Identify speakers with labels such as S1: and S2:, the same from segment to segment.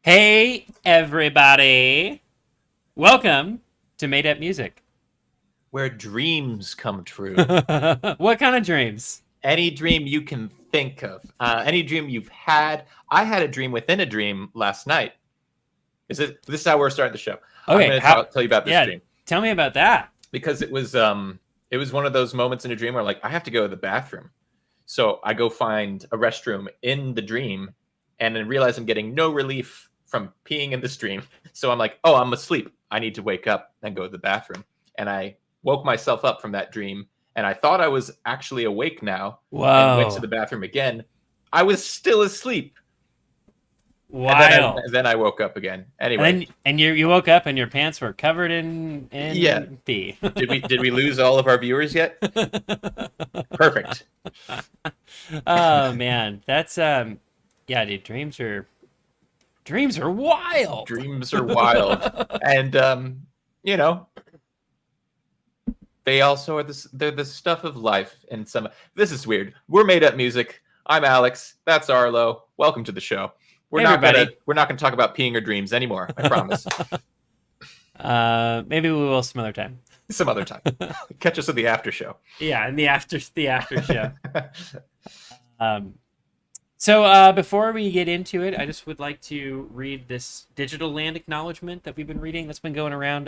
S1: Hey, everybody. Welcome to Made Up Music.
S2: Where dreams come true.
S1: What kind of dreams?
S2: Any dream you can think of, any dream you've had. I had a dream within a dream last night. This is how we're starting the show. I'm
S1: Okay,
S2: going to tell you about this
S1: yeah,
S2: dream
S1: tell me about that.
S2: because it was one of those moments in a dream where like I have to go to the bathroom. So I go find a restroom in the dream and then realize I'm getting no relief from peeing in this dream. So I'm like, oh, I'm asleep. I need to wake up and go to the bathroom. And I woke myself up from that dream and I thought I was actually awake now and went to
S1: Whoa.
S2: the bathroom again. I was still asleep. And
S1: Wild.
S2: then I woke up again.
S1: And
S2: Anyway,
S1: then you woke up and your pants were covered in
S2: yeah.
S1: pee.
S2: Did we lose all of our viewers yet? Perfect.
S1: Oh man, that's yeah, dude, dreams are wild.
S2: Dreams are wild. And you know, they also are they're the stuff of life. And this is weird. We're made up music. I'm Alex. That's Arlo. Welcome to the show.
S1: Hey, everybody.
S2: We're not gonna talk about peeing or dreams anymore. I promise.
S1: Maybe we will some other time.
S2: Some other time. Catch us at the after show.
S1: Yeah, and the after show. So before we get into it, I just would like to read this digital land acknowledgement that we've been reading that's been going around.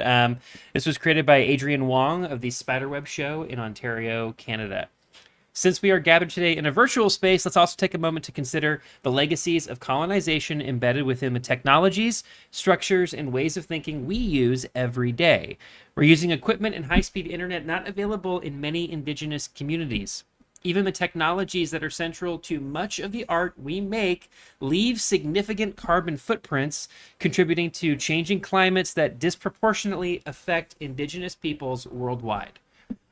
S1: This was created by Adrian Wong of the Spiderweb Show in Ontario, Canada. Since we are gathered today in a virtual space, let's also take a moment to consider the legacies of colonization embedded within the technologies, structures, and ways of thinking we use every day. We're using equipment and high-speed internet not available in many Indigenous communities. Even the technologies that are central to much of the art we make leave significant carbon footprints, contributing to changing climates that disproportionately affect Indigenous peoples worldwide.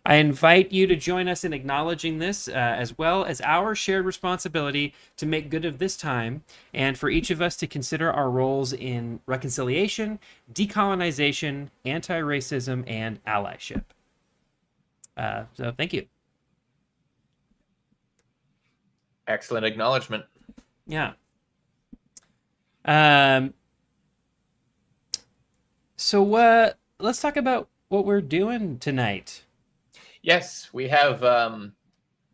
S1: I invite you to join us in acknowledging this, as well as our shared responsibility to make good of this time, and for each of us to consider our roles in reconciliation, decolonization, anti-racism, and allyship. So thank you.
S2: Excellent acknowledgement.
S1: Yeah. Um. So let's talk about what we're doing tonight.
S2: Yes, we have a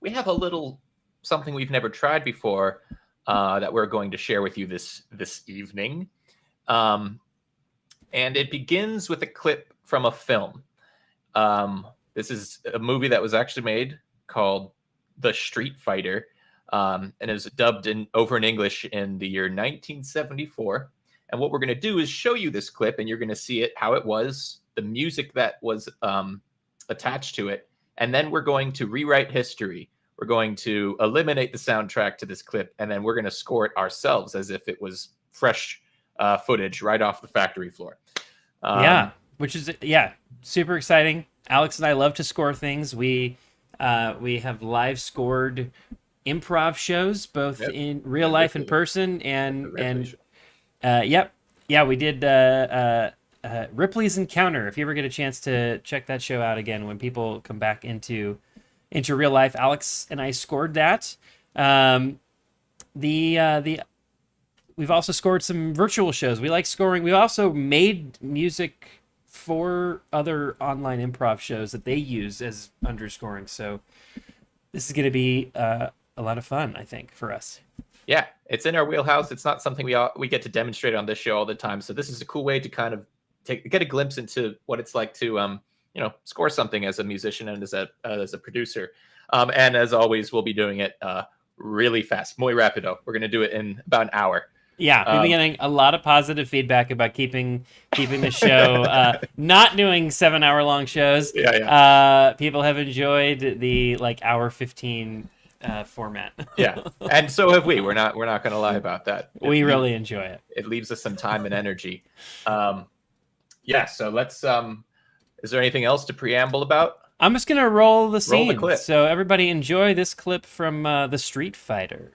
S2: little something we've never tried before that we're going to share with you this evening, and it begins with a clip from a film. This is a movie that was actually made called The Street Fighter, and it was dubbed over in English in the year 1974. And what we're going to do is show you this clip, and you're going to see it how it was, the music that was attached to it. And then we're going to rewrite history. We're going to eliminate the soundtrack to this clip, and then we're going to score it ourselves as if it was fresh footage right off the factory floor.
S1: Which is super exciting. Alex and I love to score things. We have live scored improv shows, both in real life in person, and we did Ripley's Encounter. If you ever get a chance to check that show out again, when people come back into real life, Alex and I scored that. We've also scored some virtual shows. We like scoring. We also made music for other online improv shows that they use as underscoring. So this is going to be a lot of fun, I think, for us.
S2: Yeah, it's in our wheelhouse. It's not something we get to demonstrate on this show all the time. So this is a cool way to kind of get a glimpse into what it's like to score something as a musician and as a producer. And as always, we'll be doing it really fast, muy rapido. We're going to do it in about an hour.
S1: Yeah, we've been getting a lot of positive feedback about keeping the show, not doing 7-hour long shows.
S2: Yeah.
S1: People have enjoyed the hour 15 format.
S2: Yeah, and so have we. We're not going to lie about that.
S1: We really enjoy it.
S2: It leaves us some time and energy. Yeah. So let's. Is there anything else to preamble about?
S1: I'm just gonna roll the scene.
S2: Roll the clip.
S1: So everybody enjoy this clip from The Street Fighter.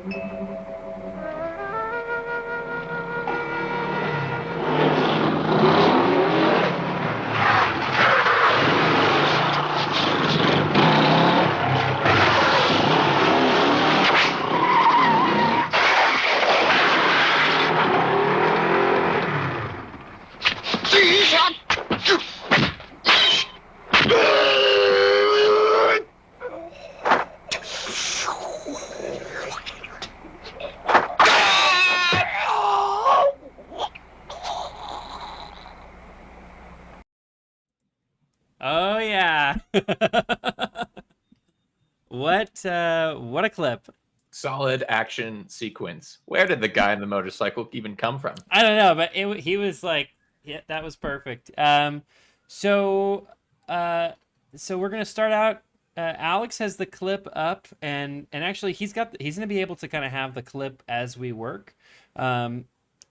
S1: Oh yeah. What a clip.
S2: Solid action sequence. Where did the guy on the motorcycle even come from?
S1: I don't know, but he was like, yeah, that was perfect. So uh, so we're gonna start out. Alex has the clip up, and actually he's gonna be able to kind of have the clip as we work, and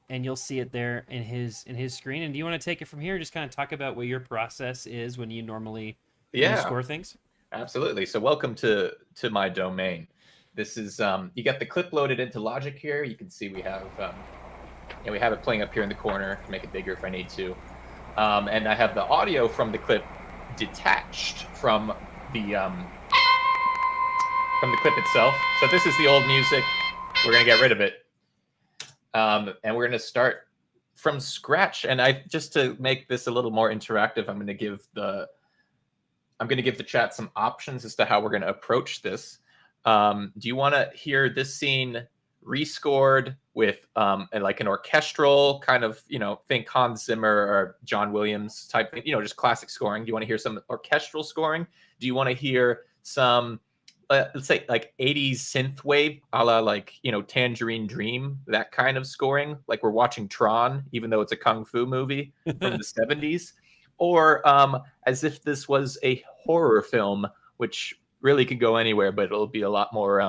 S1: you'll see it there in his screen. And do you want to take it from here? Just kind of talk about what your process is when you normally score things.
S2: Absolutely. So welcome to my domain. This is you got the clip loaded into Logic here. You can see we have we have it playing up here in the corner. Make it bigger if I need to. And I have the audio from the clip detached from the clip itself. So this is the old music. We're gonna get rid of it, and we're gonna start from scratch. And just to make this a little more interactive, I'm gonna give the chat some options as to how we're gonna approach this. Do you want to hear this scene rescored with like an orchestral kind of, think Hans Zimmer or John Williams type thing, just classic scoring? Do you want to hear some orchestral scoring? Do you want to hear some, let's say, like 80s synthwave, a la like, Tangerine Dream, that kind of scoring, like we're watching Tron, even though it's a kung fu movie from the 70s? Or as if this was a horror film, which really could go anywhere, but it'll be a lot more,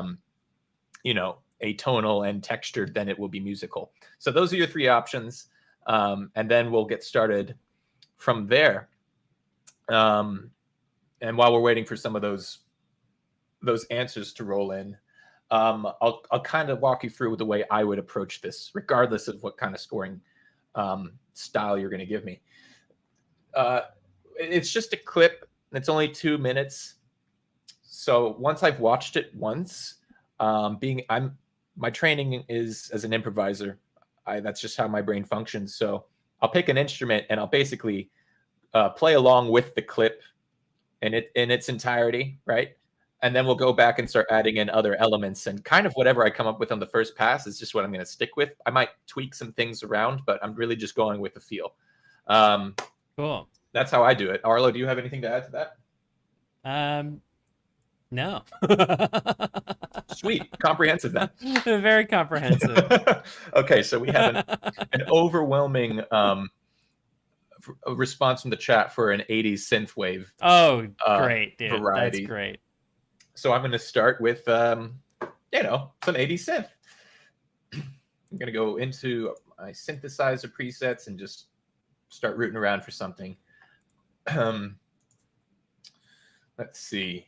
S2: atonal and textured than it will be musical. So those are your three options. And then we'll get started from there. And while we're waiting for some of those answers to roll in, I'll kind of walk you through the way I would approach this, regardless of what kind of scoring style you're going to give me. It's just a clip. It's only 2 minutes. So once I've watched it once, my training is as an improviser. That's just how my brain functions. So I'll pick an instrument and I'll basically play along with the clip in its entirety, right? And then we'll go back and start adding in other elements, and kind of whatever I come up with on the first pass is just what I'm going to stick with. I might tweak some things around, but I'm really just going with the feel.
S1: Cool.
S2: That's how I do it. Arlo, do you have anything to add to
S1: that? No.
S2: Sweet. Comprehensive then.
S1: Very comprehensive.
S2: Okay, so we have an overwhelming response from the chat for an 80s synthwave.
S1: Oh, great, dude.
S2: Variety.
S1: That's great.
S2: So I'm going to start with, some 80s synth. I'm going to go into my synthesizer presets and just start rooting around for something. Let's see.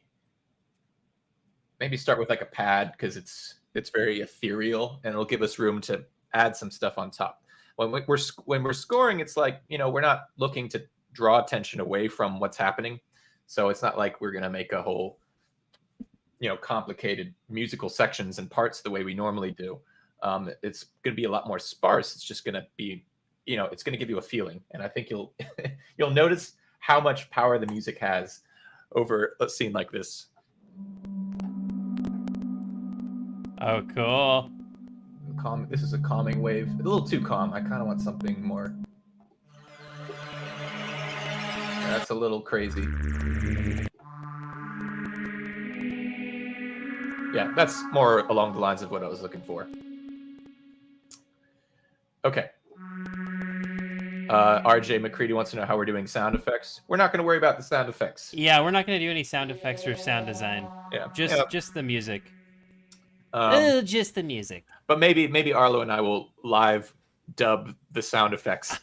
S2: Maybe start with like a pad, because it's very ethereal and it'll give us room to add some stuff on top. When we're scoring, it's like, we're not looking to draw attention away from what's happening. So it's not like we're going to make a whole, complicated musical sections and parts the way we normally do. It's going to be a lot more sparse. It's just going to be, it's going to give you a feeling. And I think you'll notice how much power the music has over a scene like this.
S1: Oh, cool.
S2: This is a calming wave. A little too calm. I kind of want something more. That's a little crazy. Yeah, that's more along the lines of what I was looking for. Okay. RJ McCready wants to know how we're doing sound effects. We're not going to worry about the sound effects.
S1: Yeah, we're not going to do any sound effects or sound design.
S2: Yeah,
S1: just the music. Just the music.
S2: But maybe Arlo and I will live dub the sound effects.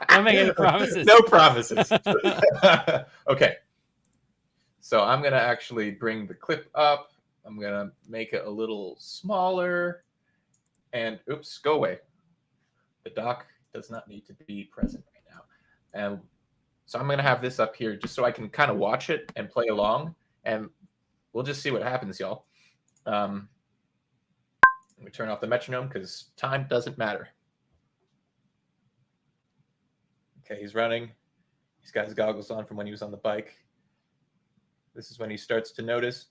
S1: Don't make any promises.
S2: No promises. Okay. So I'm going to actually bring the clip up I'm gonna make it a little smaller. And oops, go away. The doc does not need to be present right now. And so I'm gonna have this up here just so I can kind of watch it and play along, and we'll just see what happens, y'all. Let me turn off the metronome because time doesn't matter. Okay, he's running. He's got his goggles on from when he was on the bike. This is when he starts to notice.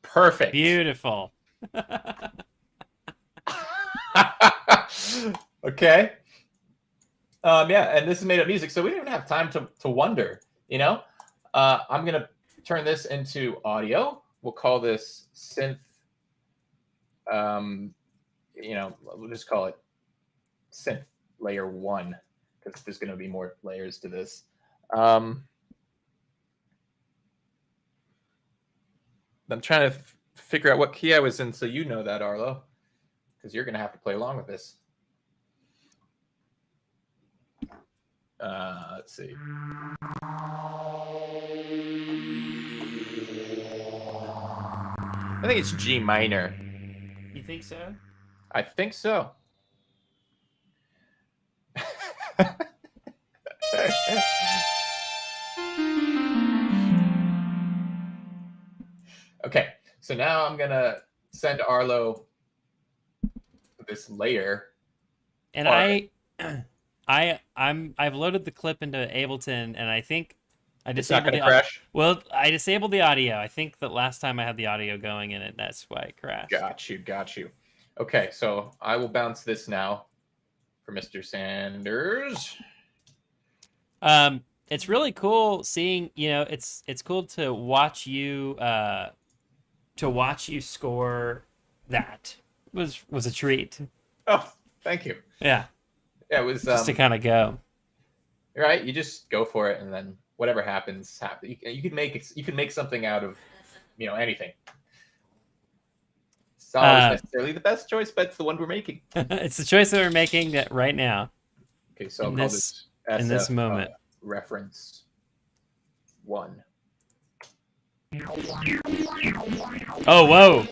S2: Perfect.
S1: Beautiful.
S2: Okay. Yeah, and this is made up music, so we don't even have time to wonder, you know? I'm going to turn this into audio. We'll call this synth, we'll just call it synth layer 1, because there's going to be more layers to this. I'm trying to figure out what key I was in, so you know that, Arlo, because you're going to have to play along with this. Let's see. I think it's G minor.
S1: You think so?
S2: I think so. Okay, so now I'm gonna send Arlo this layer.
S1: And I've loaded the clip into Ableton, and I think I disabled the
S2: crash.
S1: Well, I disabled the audio. I think that last time I had the audio going in it, that's why it crashed.
S2: Got you. Okay, so I will bounce this now for Mr. Sanders.
S1: It's really cool seeing, it's cool to watch you score that. It was a treat.
S2: Oh, thank you.
S1: Yeah.
S2: Yeah, it was
S1: just to kind of go.
S2: Right, you just go for it, and then whatever happens. You can make something out of, anything. It's not always necessarily the best choice, but it's the one we're making.
S1: It's the choice that we're making right now.
S2: Okay, so I'll call this SF,
S1: in this moment.
S2: Reference 1.
S1: Oh, whoa!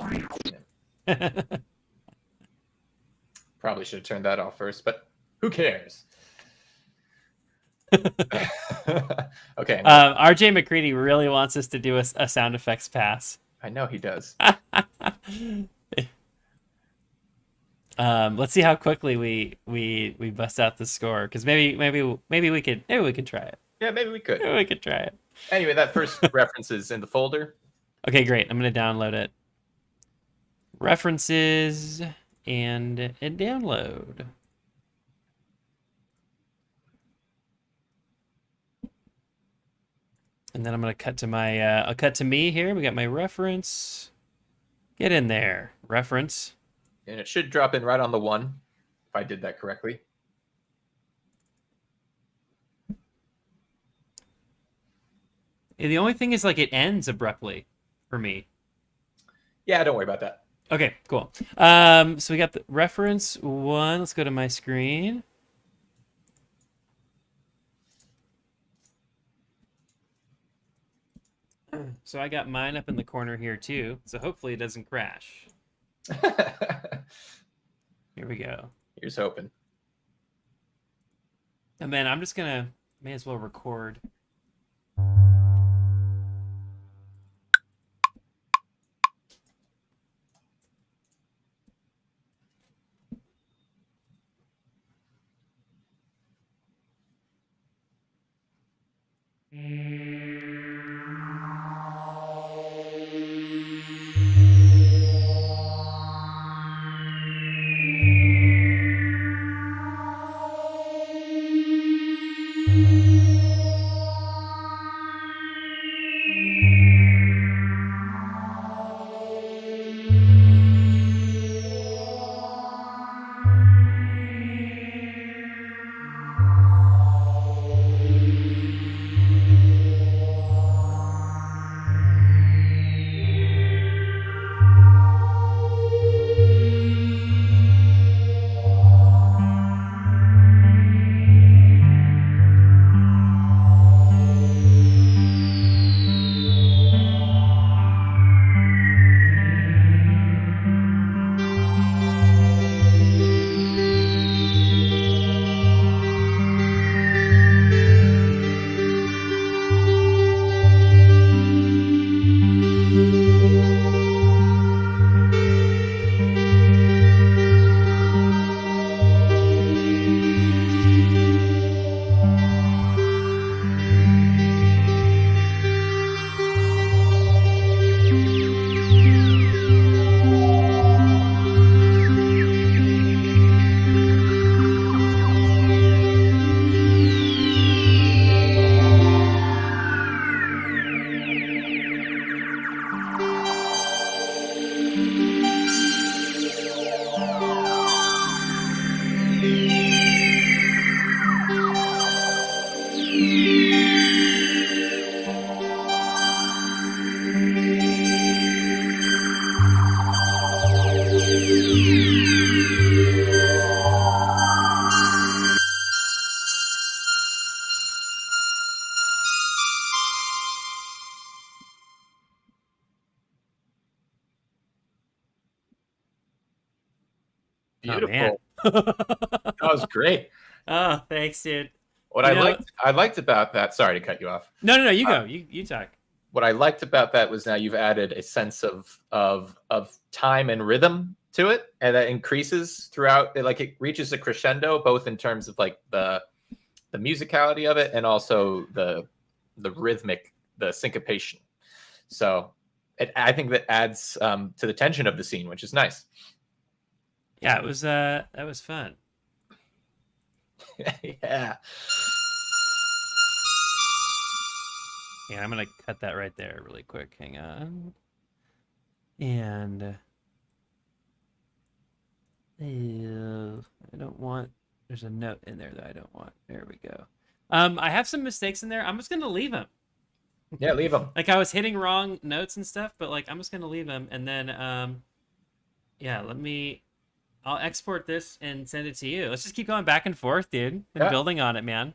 S2: Probably should have turned that off first, but who cares? Okay.
S1: RJ McCready really wants us to do a sound effects pass.
S2: I know he does.
S1: Let's see how quickly we bust out the score, because maybe we could try it.
S2: Yeah, maybe we could.
S1: Maybe we could try it.
S2: Anyway, that first reference is in the folder.
S1: Okay, great. I'm going to download it. References and download. And then I'm going to cut to my, I'll cut to me here. We got my reference. Get in there. Reference.
S2: And it should drop in right on the one, if I did that correctly.
S1: The only thing is, like, it ends abruptly for me.
S2: Yeah, don't worry about that.
S1: Okay, cool. So we got the reference one. Let's go to my screen. So I got mine up in the corner here too. So hopefully it doesn't crash. Here we go.
S2: Here's hoping.
S1: And then I'm just gonna, may as well record.
S2: Beautiful.
S1: Oh, man.
S2: That was great.
S1: Oh, thanks, dude.
S2: What I liked about that. Sorry to cut you off.
S1: No. You go. You talk.
S2: What I liked about that was now you've added a sense of time and rhythm to it, and that increases throughout. Like it reaches a crescendo, both in terms of like the musicality of it and also the rhythmic, the syncopation. So I think that adds to the tension of the scene, which is nice.
S1: Yeah, it was that was fun.
S2: Yeah.
S1: Yeah, I'm gonna cut that right there really quick. Hang on. And I don't want, there's a note in there that I don't want. There we go. I have some mistakes in there. I'm just gonna leave them.
S2: Yeah, leave them.
S1: Like I was hitting wrong notes and stuff, but like I'm just gonna leave them, and then yeah, I'll export this and send it to you. Let's just keep going back and forth, dude, and building on it, man.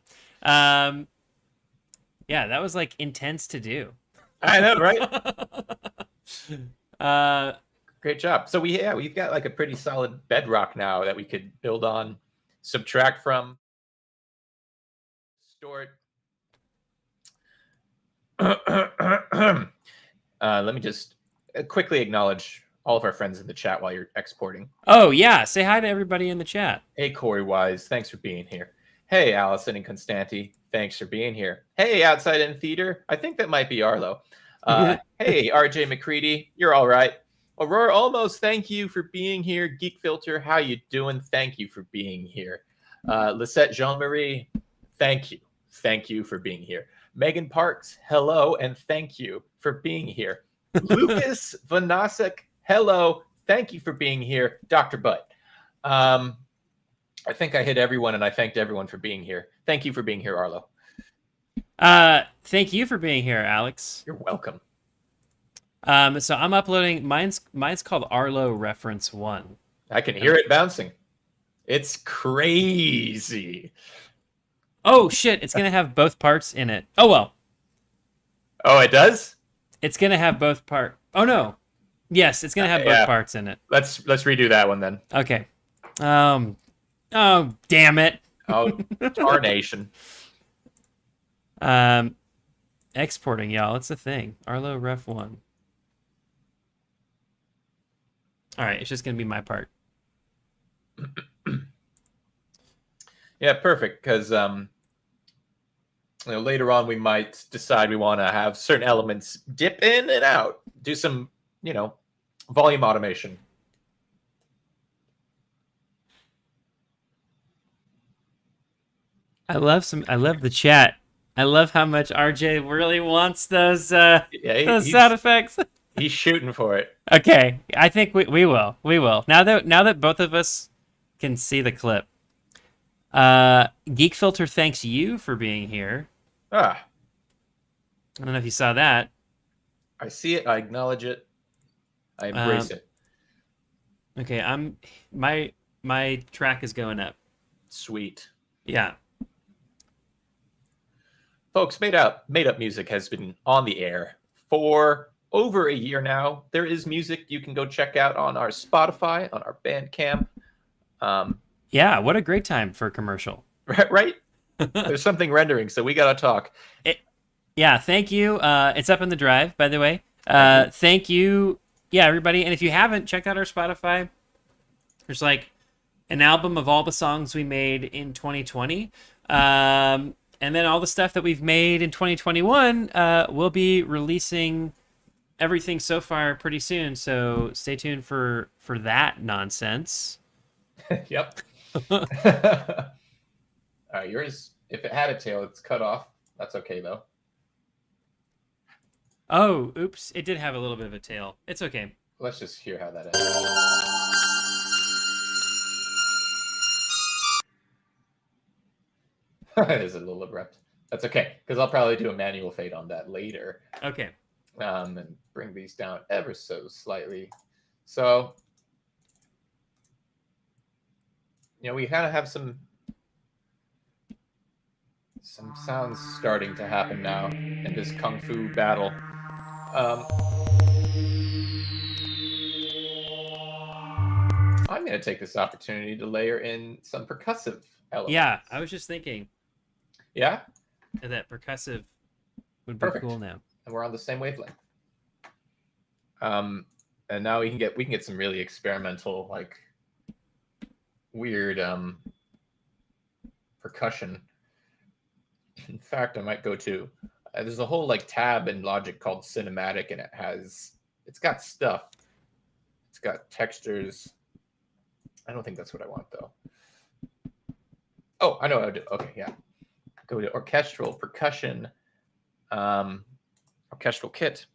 S1: Yeah, that was like intense to do.
S2: I know, right? Great job. So we've got like a pretty solid bedrock now that we could build on, subtract from, distort. Let me just quickly acknowledge all of our friends in the chat while you're exporting.
S1: Oh, yeah. Say hi to everybody in the chat.
S2: Hey, Corey Wise. Thanks for being here. Hey, Allison and Constanti. Thanks for being here. Hey, Outside in Theater. I think that might be Arlo. Hey, RJ McCready, you're all right. Aurora Almost, thank you for being here. Geek Filter, how you doing? Thank you for being here. Lisette Jean-Marie, thank you. Thank you for being here. Megan Parks, hello, and thank you for being here. Lucas Vanasek, hello, thank you for being here. Dr. Butt. I think I hit everyone, and I thanked everyone for being here. Thank you for being here, Arlo.
S1: Thank you for being here, Alex.
S2: You're welcome.
S1: So I'm uploading mine's called Arlo Reference 1.
S2: I can hear it bouncing. It's crazy.
S1: Oh shit, it's gonna have both parts in it. Oh well.
S2: Oh, it does?
S1: It's gonna have both Oh no. Yes, it's gonna have both parts in it.
S2: Let's redo that one then.
S1: Okay. Oh damn it.
S2: Oh, tarnation.
S1: Exporting, y'all. It's a thing. Arlo Ref 1. All right, it's just gonna be my part.
S2: Yeah, perfect. Because later on we might decide we want to have certain elements dip in and out, do some volume automation.
S1: I love the chat. I love how much RJ really wants those sound effects.
S2: He's shooting for it.
S1: Okay, I think we will. We will. Now that both of us can see the clip. Geek Filter thanks you for being here. I don't know if you saw that.
S2: I see it. I acknowledge it. I embrace it.
S1: Okay, my track is going up.
S2: Sweet.
S1: Yeah.
S2: Folks, Made Up Music has been on the air for over a year now. There is music you can go check out on our Spotify, on our Bandcamp.
S1: Yeah, what a great time for a commercial.
S2: Right? There's something rendering, so we got to talk.
S1: Yeah, thank you. It's up in the drive, by the way. Thank you. Yeah, everybody. And if you haven't, checked out our Spotify. There's like an album of all the songs we made in 2020. And then all the stuff that we've made in 2021, we'll be releasing everything so far pretty soon. So stay tuned for that nonsense.
S2: Yep. Yours, if it had a tail, it's cut off. That's okay, though.
S1: Oh, oops. It did have a little bit of a tail. It's okay.
S2: Let's just hear how that ends. It is a little abrupt. That's okay, because I'll probably do a manual fade on that later.
S1: Okay.
S2: And bring these down ever so slightly. So, we kind of have some sounds starting to happen now in this kung fu battle. I'm going to take this opportunity to layer in some percussive elements.
S1: Yeah, I was just thinking.
S2: Yeah?
S1: That percussive would be
S2: Perfect.
S1: Cool now.
S2: And we're on the same wavelength. And now we can get some really experimental, like weird percussion. In fact, I might go to there's a whole like tab in Logic called Cinematic, and it's got stuff. It's got textures. I don't think that's what I want though. Oh, I know what I do. Okay, yeah. Go to orchestral percussion, orchestral kit.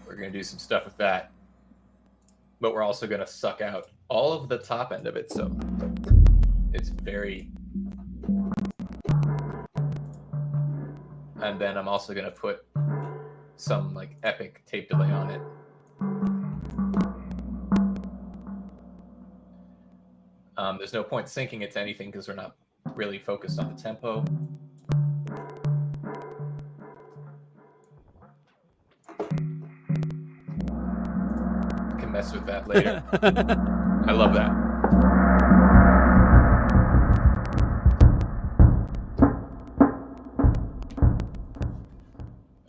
S2: We're going to do some stuff with that. But we're also going to suck out all of the top end of it. So it's very... And then I'm also going to put some like epic tape delay on it. There's no point syncing it to anything because we're not really focused on the tempo. I can mess with that later. I love that.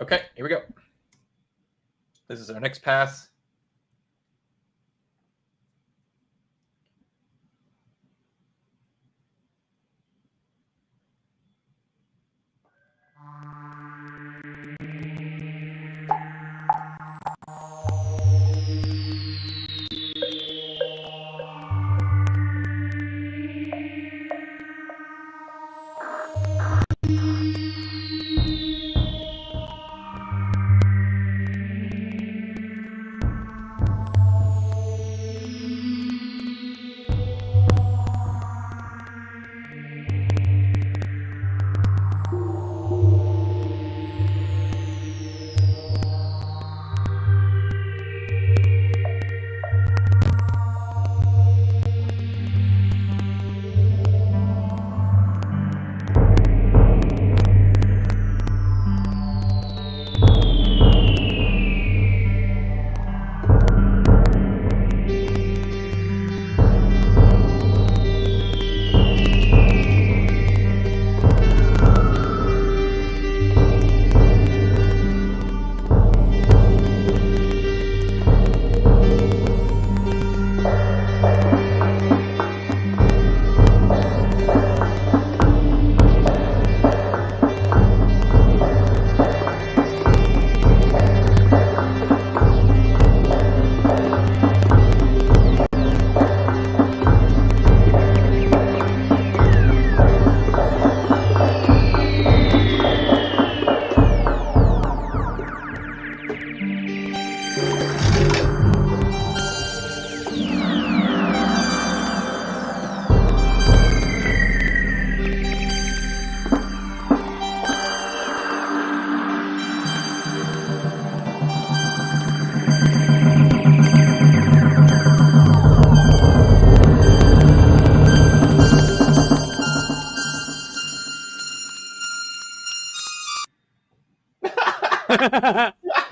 S2: Okay, here we go. This is our next pass.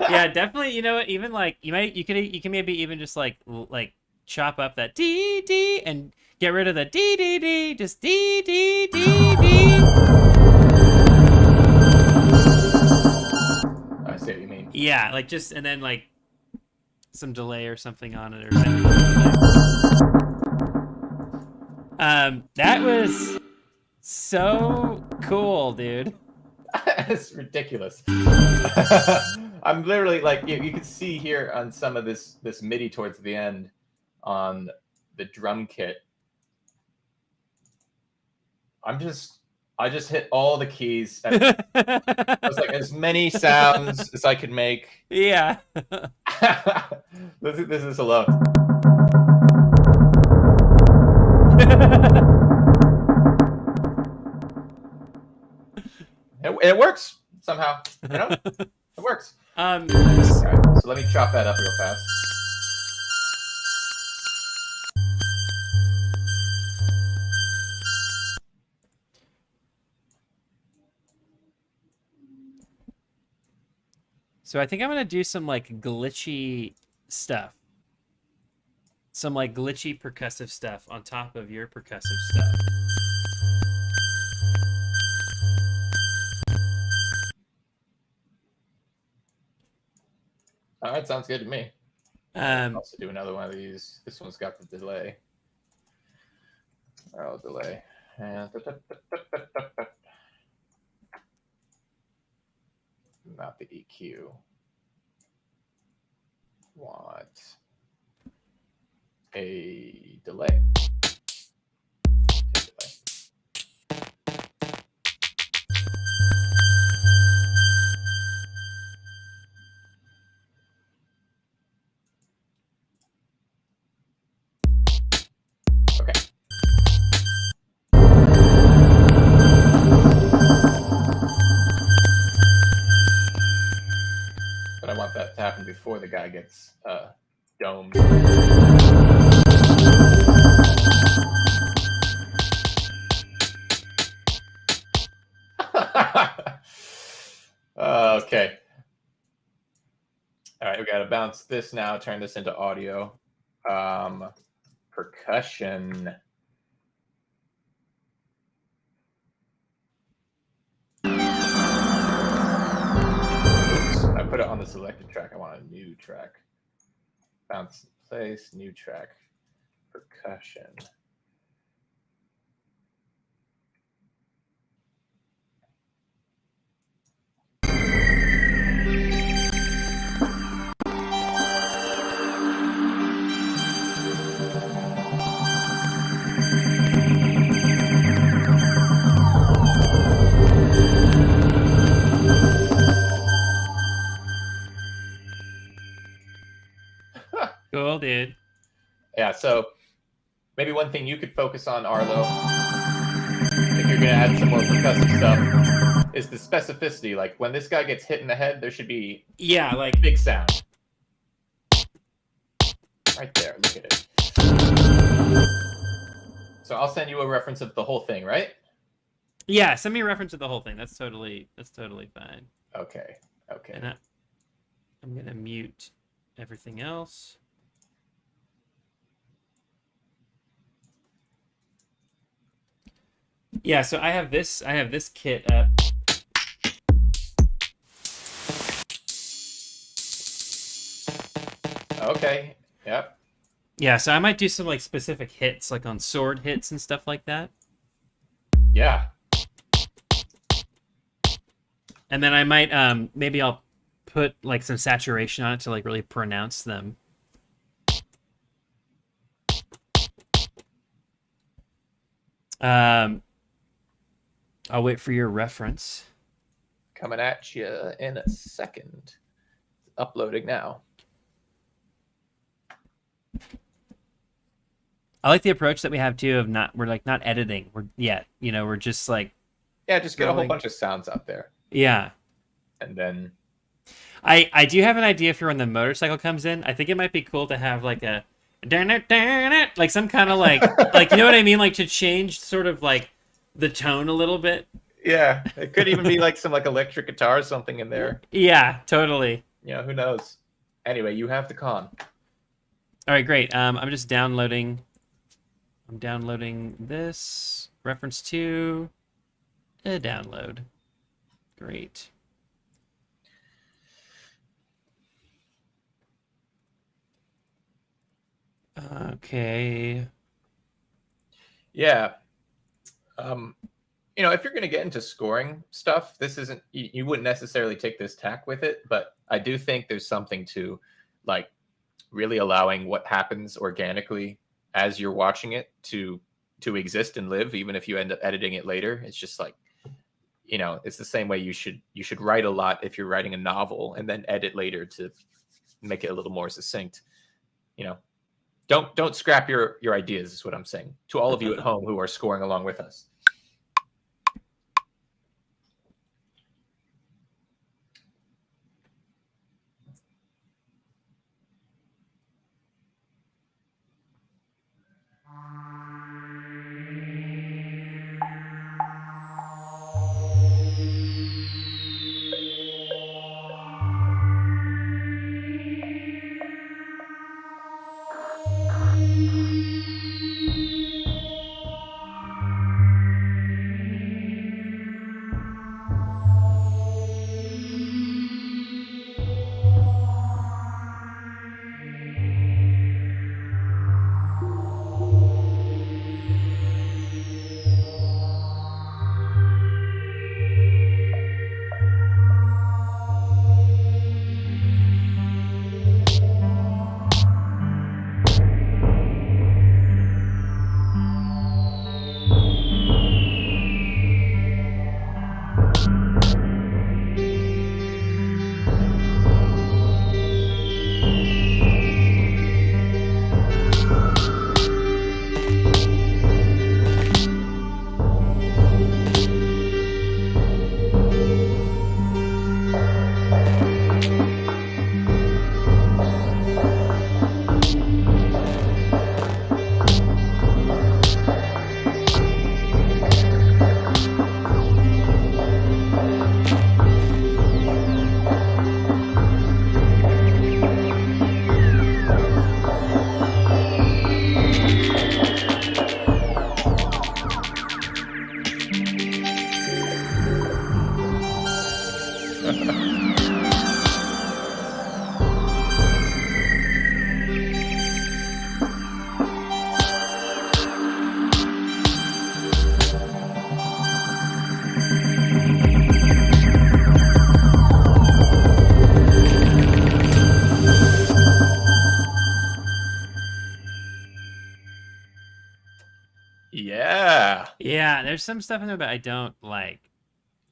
S1: Yeah, definitely. You know what? Even like you can maybe even just like chop up that D D and get rid of the D D D. Just D D D D.
S2: I see what you mean.
S1: Yeah, like just and then like some delay or something on it or something. That was so cool, dude.
S2: It's ridiculous. I'm literally like you can see here on some of this MIDI towards the end on the drum kit. I just hit all the keys. It was like as many sounds as I could make.
S1: Yeah.
S2: This is alone. It works somehow. You know, it works. All right, so let me chop that up real fast.
S1: So I think I'm gonna do some like glitchy stuff. Some like glitchy percussive stuff on top of your percussive stuff.
S2: All right, sounds good to me. I'll also do another one of these. This one's got the delay. Oh, delay. And not the EQ. Want a delay. But I want that to happen before the guy gets domed. Okay. All right, we got to bounce this now, turn this into audio. Percussion. I put it on the selected track. I want a new track. Bounce place, new track. Percussion.
S1: Cool, dude.
S2: Yeah, so maybe one thing you could focus on, Arlo, if you're going to add some more percussive stuff, is the specificity. Like when this guy gets hit in the head, there should be
S1: like
S2: big sound. Right there, look at it. So I'll send you a reference of the whole thing, right?
S1: Yeah, send me a reference of the whole thing. That's totally fine.
S2: Okay.
S1: And I'm gonna mute everything else. Yeah, so I have this kit up.
S2: Okay. Yep.
S1: Yeah, so I might do some like specific hits, like on sword hits and stuff like that.
S2: Yeah.
S1: And then I might maybe I'll put like some saturation on it to like really pronounce them. I'll wait for your reference.
S2: Coming at you in a second. Uploading now.
S1: I like the approach that we have too of we're not editing. We're just like
S2: just get a whole bunch of sounds out there.
S1: Yeah.
S2: And then
S1: I do have an idea for when the motorcycle comes in. I think it might be cool to have like a like some kind of like you know what I mean, like to change sort of like the tone a little bit.
S2: Yeah, it could even be like some like electric guitar or something in there.
S1: Yeah, totally.
S2: Yeah, who knows? Anyway, you have the con.
S1: All right, great. I'm just downloading. I'm downloading this reference to a download. Great. Okay.
S2: Yeah. If you're going to get into scoring stuff, this isn't, you wouldn't necessarily take this tack with it, but I do think there's something to like really allowing what happens organically as you're watching it to exist and live, even if you end up editing it later. It's just like, it's the same way you should write a lot if you're writing a novel and then edit later to make it a little more succinct. Don't scrap your ideas is what I'm saying to all of you at home who are scoring along with us. Yeah.
S1: Yeah, there's some stuff in there that I don't like.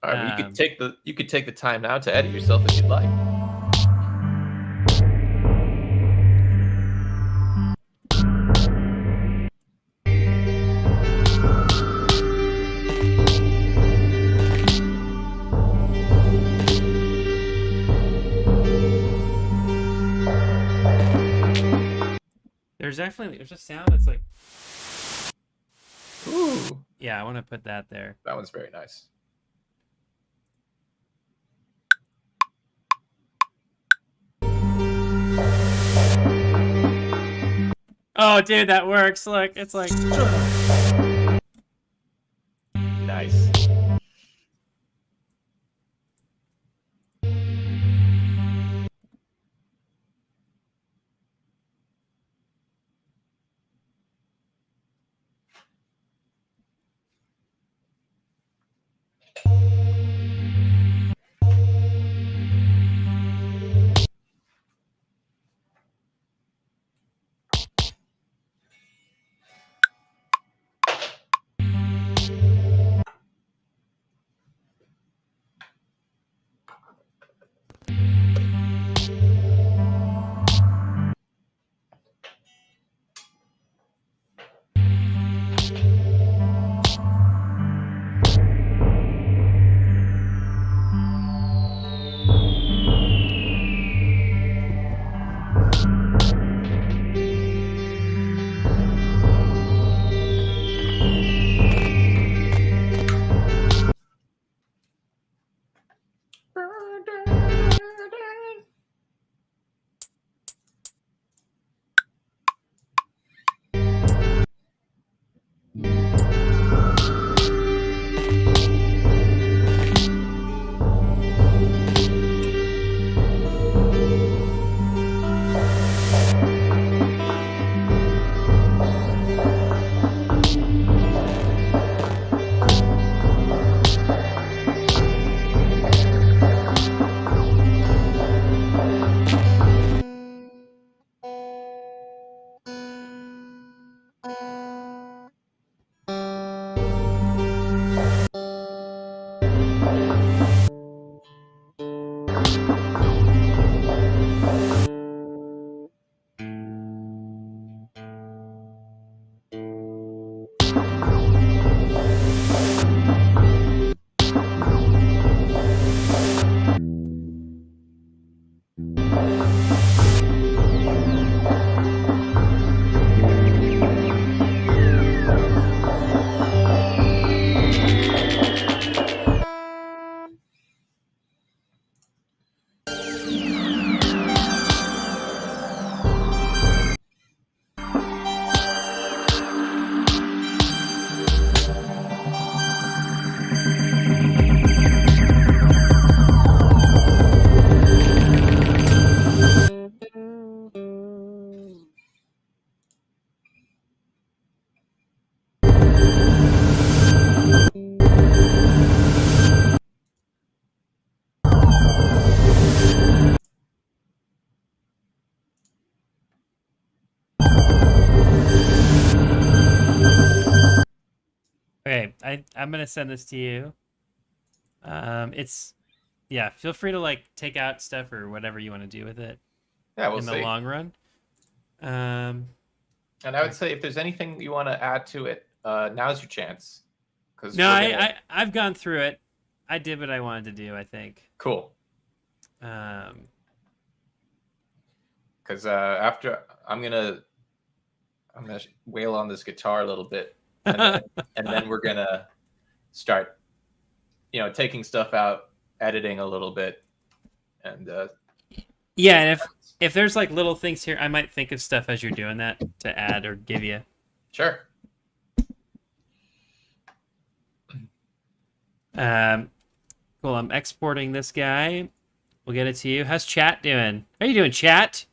S2: All right, well, you could take the time now to edit yourself if you'd like.
S1: There's a sound that's like,
S2: Ooh,
S1: yeah, I want to put that there.
S2: that one's very nice.
S1: Oh, dude, that works. Look, it's like.
S2: Nice.
S1: Okay, I'm gonna send this to you. It's yeah. Feel free to like take out stuff or whatever you want to do with it
S2: Yeah, we'll
S1: in the
S2: see.
S1: long run.
S2: And I would say if there's anything you want to add to it, now's your chance.
S1: No, I've gone through it. I did what I wanted to do, I think.
S2: Cool. Because after I'm gonna wail on this guitar a little bit, and then we're gonna start, taking stuff out, editing a little bit, and
S1: yeah. And if there's like little things here, I might think of stuff as you're doing that to add or give you.
S2: Sure.
S1: Cool. I'm exporting this guy. We'll get it to you. How's chat doing? How are you doing, chat?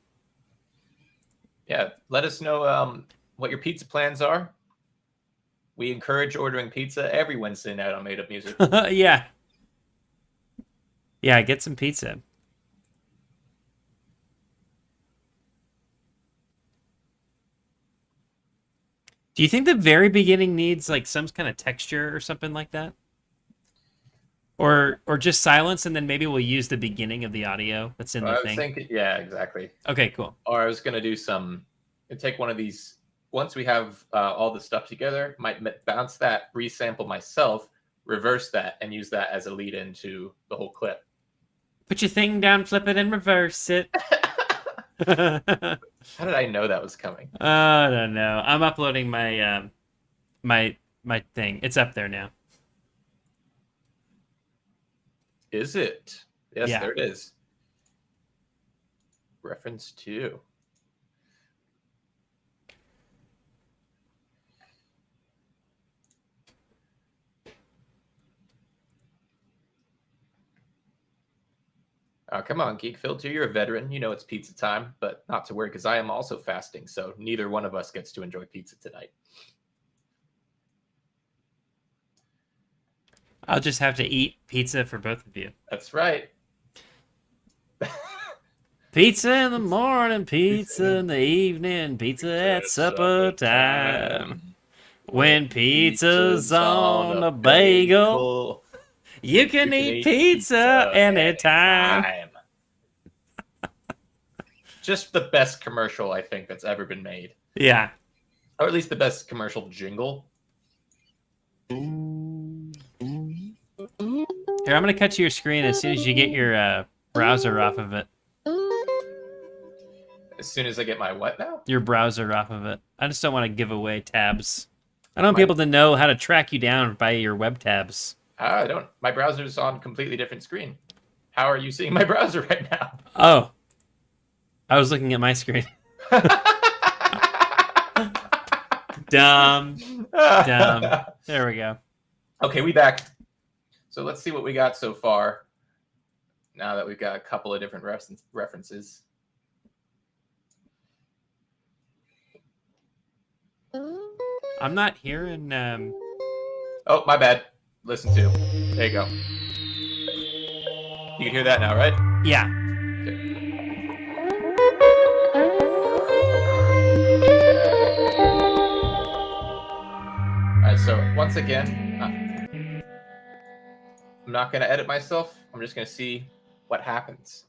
S2: Yeah. Let us know what your pizza plans are. We encourage ordering pizza every Wednesday night on Made Up Music.
S1: Yeah. Yeah, get some pizza. Do you think the very beginning needs like some kind of texture or something like that? Or just silence, and then maybe we'll use the beginning of the audio that's in the thing.
S2: Thinking, yeah, exactly.
S1: Okay, cool.
S2: Or I was gonna do take one of these once we have all the stuff together. Might bounce that, resample myself, reverse that, and use that as a lead into the whole clip.
S1: Put your thing down, flip it, and reverse it.
S2: How did I know that was coming?
S1: I don't know. I'm uploading my my thing. It's up there now.
S2: Is it? Yes,
S1: yeah.
S2: There it is. Reference to. Come on, Geek Filter. You're a veteran. You know it's pizza time, but not to worry because I am also fasting, so neither one of us gets to enjoy pizza tonight.
S1: I'll just have to eat pizza for both of you.
S2: That's right.
S1: Pizza in the morning, pizza in the evening, pizza at supper time. When pizza's on a bagel, you can eat pizza anytime.
S2: Just the best commercial I think that's ever been made.
S1: Yeah.
S2: Or at least the best commercial jingle.
S1: Here, I'm going to cut to your screen as soon as you get your browser off of it.
S2: As soon as I get my what now?
S1: Your browser off of it. I just don't want to give away tabs. I don't want people to know how to track you down by your web tabs.
S2: I don't. My browser's on a completely different screen. How are you seeing my browser right now?
S1: Oh. I was looking at my screen. Dumb. There we go.
S2: Okay, we back. So let's see what we got so far. Now that we've got a couple of different references.
S1: I'm not hearing.
S2: Oh, my bad. Listen to. There you go. You can hear that now, right?
S1: Yeah.
S2: Okay. All right. So once again, I'm not going to edit myself. I'm just going to see what happens.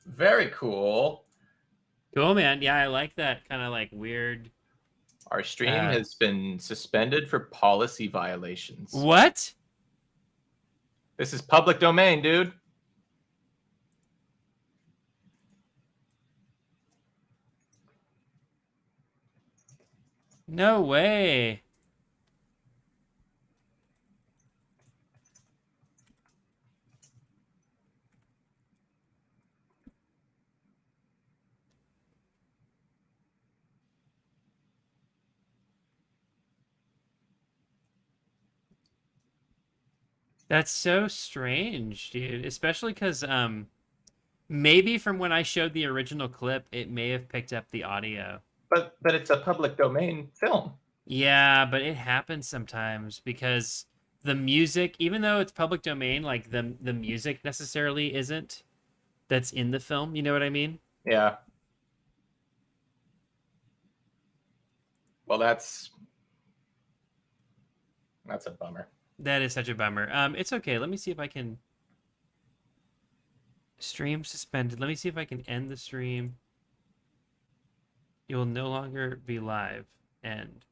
S2: Very cool.
S1: Cool, man. Yeah, I like that kind of like weird.
S2: Our stream has been suspended for policy violations.
S1: What?
S2: This is public domain, dude.
S1: No way. That's so strange, dude. Especially because maybe from when I showed the original clip, it may have picked up the audio.
S2: But it's a public domain film.
S1: Yeah, but it happens sometimes because the music, even though it's public domain, like the music necessarily isn't that's in the film. You know what I mean?
S2: Yeah. Well, that's a bummer.
S1: That is such a bummer. It's okay. Let me see if I can stream suspended. Let me see if I can end the stream. You will no longer be live. End.